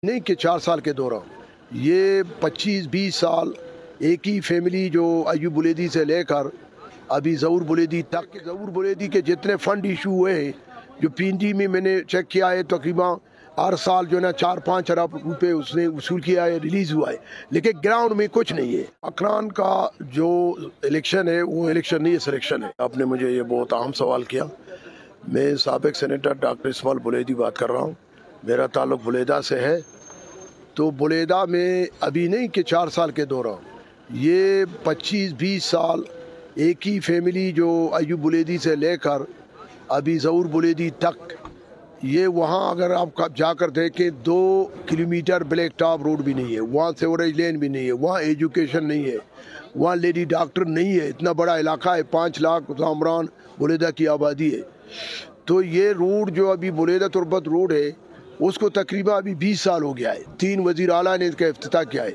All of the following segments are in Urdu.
نہیں کہ 4 سال کے دوران یہ 25-20 سال ایک ہی فیملی جو ایوب بلیدی سے لے کر ابھی ظہور بلیدی تک، ظہور بلیدی کے جتنے فنڈ ایشو ہوئے ہیں جو پی این ڈی میں نے چیک کیا ہے، تقریباً ہر سال جو ہے نا 4-5 ارب روپے اس نے وصول کیا ہے، ریلیز ہوا ہے، لیکن گراؤنڈ میں کچھ نہیں ہے۔ مکران کا جو الیکشن ہے وہ الیکشن نہیں ہے، سلیکشن ہے۔ آپ نے مجھے یہ بہت اہم سوال کیا۔ میں سابق سینیٹر ڈاکٹر اسماعیل بلیدی بات کر رہا ہوں، میرا تعلق بلیدہ سے ہے۔ تو بلیدہ میں ابھی نہیں کہ 4 سال کے دوران یہ 25-20 سال ایک ہی فیملی جو ایوب بلیدی سے لے کر ابھی ظہور بلیدی تک، یہ وہاں اگر آپ جا کر دیکھیں 2 کلومیٹر بلیک ٹاپ روڈ بھی نہیں ہے، وہاں سیوریج لین بھی نہیں ہے، وہاں ایجوکیشن نہیں ہے، وہاں لیڈی ڈاکٹر نہیں ہے۔ اتنا بڑا علاقہ ہے، 5 لاکھ زامران بلیدہ کی آبادی ہے۔ تو یہ روڈ جو ابھی بلیدہ تربت روڈ ہے اس کو تقریباً ابھی 20 سال ہو گیا ہے۔ 3 وزیر اعلیٰ نے اس کا افتتاح کیا ہے،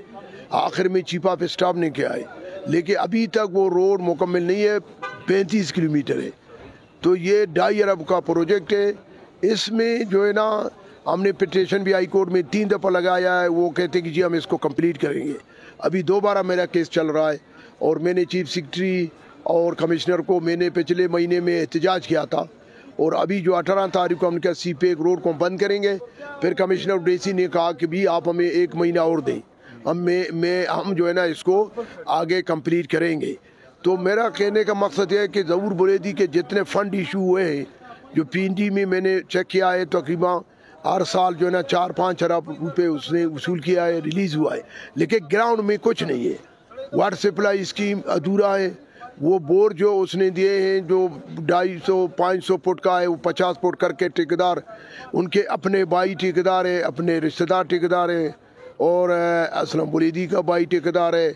آخر میں چیف آف اسٹاف نے کیا ہے، لیکن ابھی تک وہ روڈ مکمل نہیں ہے، 35 کلومیٹر ہے۔ تو یہ 2.5 ارب کا پروجیکٹ ہے۔ اس میں جو ہے نا ہم نے پٹیشن بھی ہائی کورٹ میں 3 دفعہ لگایا ہے، وہ کہتے ہیں کہ جی ہم اس کو کمپلیٹ کریں گے۔ ابھی دوبارہ میرا کیس چل رہا ہے اور میں نے چیف سیکرٹری اور کمشنر کو میں نے پچھلے مہینے میں احتجاج کیا تھا، اور ابھی جو 18 تاریخ کو ہم نے سی پی ایک روڈ کو بند کریں گے۔ پھر کمشنر ڈی سی نے کہا کہ بھی آپ ہمیں 1 مہینہ اور دیں، ہم جو ہے نا اس کو آگے کمپلیٹ کریں گے۔ تو میرا کہنے کا مقصد یہ ہے کہ ظہور بلیدی کے جتنے فنڈ ایشو ہوئے ہیں جو پی این ڈی میں نے چیک کیا ہے، تقریباً ہر سال جو ہے نا 4-5 ارب روپے اس نے وصول کیا ہے، ریلیز ہوا ہے، لیکن گراؤنڈ میں کچھ نہیں ہے۔ واٹر سپلائی اسکیم ادھورا ہے، وہ بور جو اس نے دیے ہیں جو 250-500 فٹ کا ہے، وہ 50 فٹ کر کے ٹھیکیدار، ان کے اپنے بھائی ٹھیکیدار ہے، اپنے رشتہ دار ٹھیکیدار ہے، اور اسلم بلیدی کا بھائی ٹھیکیدار ہے،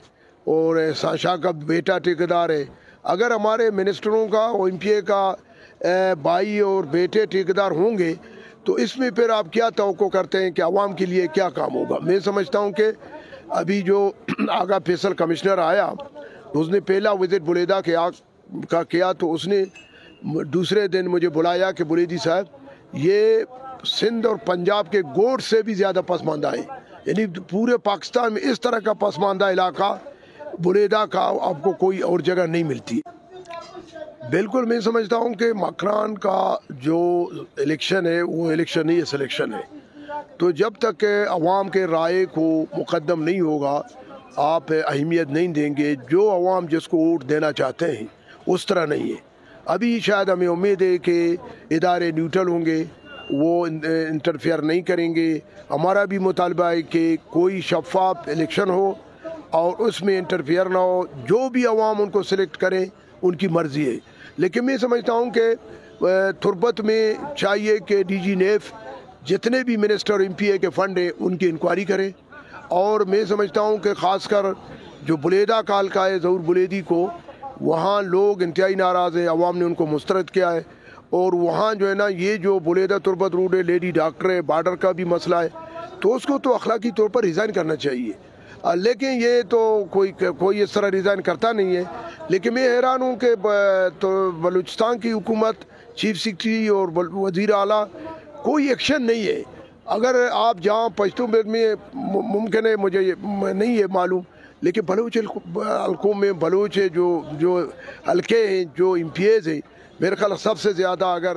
اور ساشا کا بیٹا ٹھیکیدار ہے۔ اگر ہمارے منسٹروں کا اور ایم پی اے کا بھائی اور بیٹے ٹھیکیدار ہوں گے تو اس میں پھر آپ کیا توقع کرتے ہیں کہ عوام کے لیے کیا کام ہوگا؟ میں سمجھتا ہوں کہ ابھی جو آغا فیصل کمشنر آیا، اس نے پہلا وزٹ بلیدہ کا کیا، تو اس نے دوسرے دن مجھے بلایا کہ بلیدی صاحب یہ سندھ اور پنجاب کے گوٹ سے بھی زیادہ پسماندہ ہے، یعنی پورے پاکستان میں اس طرح کا پسماندہ علاقہ بلیدہ کا آپ کو کوئی اور جگہ نہیں ملتی۔ بالکل میں سمجھتا ہوں کہ مکران کا جو الیکشن ہے وہ الیکشن نہیں ہے، سلیکشن ہے۔ تو جب تک عوام کے رائے کو مقدم نہیں ہوگا، آپ اہمیت نہیں دیں گے، جو عوام جس کو ووٹ دینا چاہتے ہیں اس طرح نہیں ہے۔ ابھی شاید ہمیں امید ہے کہ ادارے نیوٹرل ہوں گے، وہ انٹرفیئر نہیں کریں گے۔ ہمارا بھی مطالبہ ہے کہ کوئی شفاف الیکشن ہو اور اس میں انٹرفیئر نہ ہو، جو بھی عوام ان کو سلیکٹ کریں ان کی مرضی ہے۔ لیکن میں سمجھتا ہوں کہ تربت میں چاہیے کہ ڈی جی نیف جتنے بھی منسٹر ایم پی اے کے فنڈ ہیں ان کی انکوائری کرے، اور میں سمجھتا ہوں کہ خاص کر جو بلیدہ کا حلقہ ہے ظہور بلیدی کو، وہاں لوگ انتہائی ناراض ہیں، عوام نے ان کو مسترد کیا ہے، اور وہاں جو ہے نا یہ جو بلیدہ تربت روڈ ہے، لیڈی ڈاکٹر ہے، بارڈر کا بھی مسئلہ ہے، تو اس کو تو اخلاقی طور پر ریزائن کرنا چاہیے۔ لیکن یہ تو کوئی اس طرح ریزائن کرتا نہیں ہے۔ لیکن میں حیران ہوں کہ بلوچستان کی حکومت، چیف سیکرٹری اور وزیر اعلیٰ کوئی ایکشن نہیں ہے۔ اگر آپ جہاں پشتو بیلٹ میں ممکن ہے، مجھے نہیں ہے معلوم، لیکن بلوچ حلقوں میں بلوچ جو حلقے ہیں، جو ایم پی ایز ہیں، میرے خیال سب سے زیادہ اگر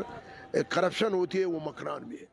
کرپشن ہوتی ہے وہ مکران میں ہے۔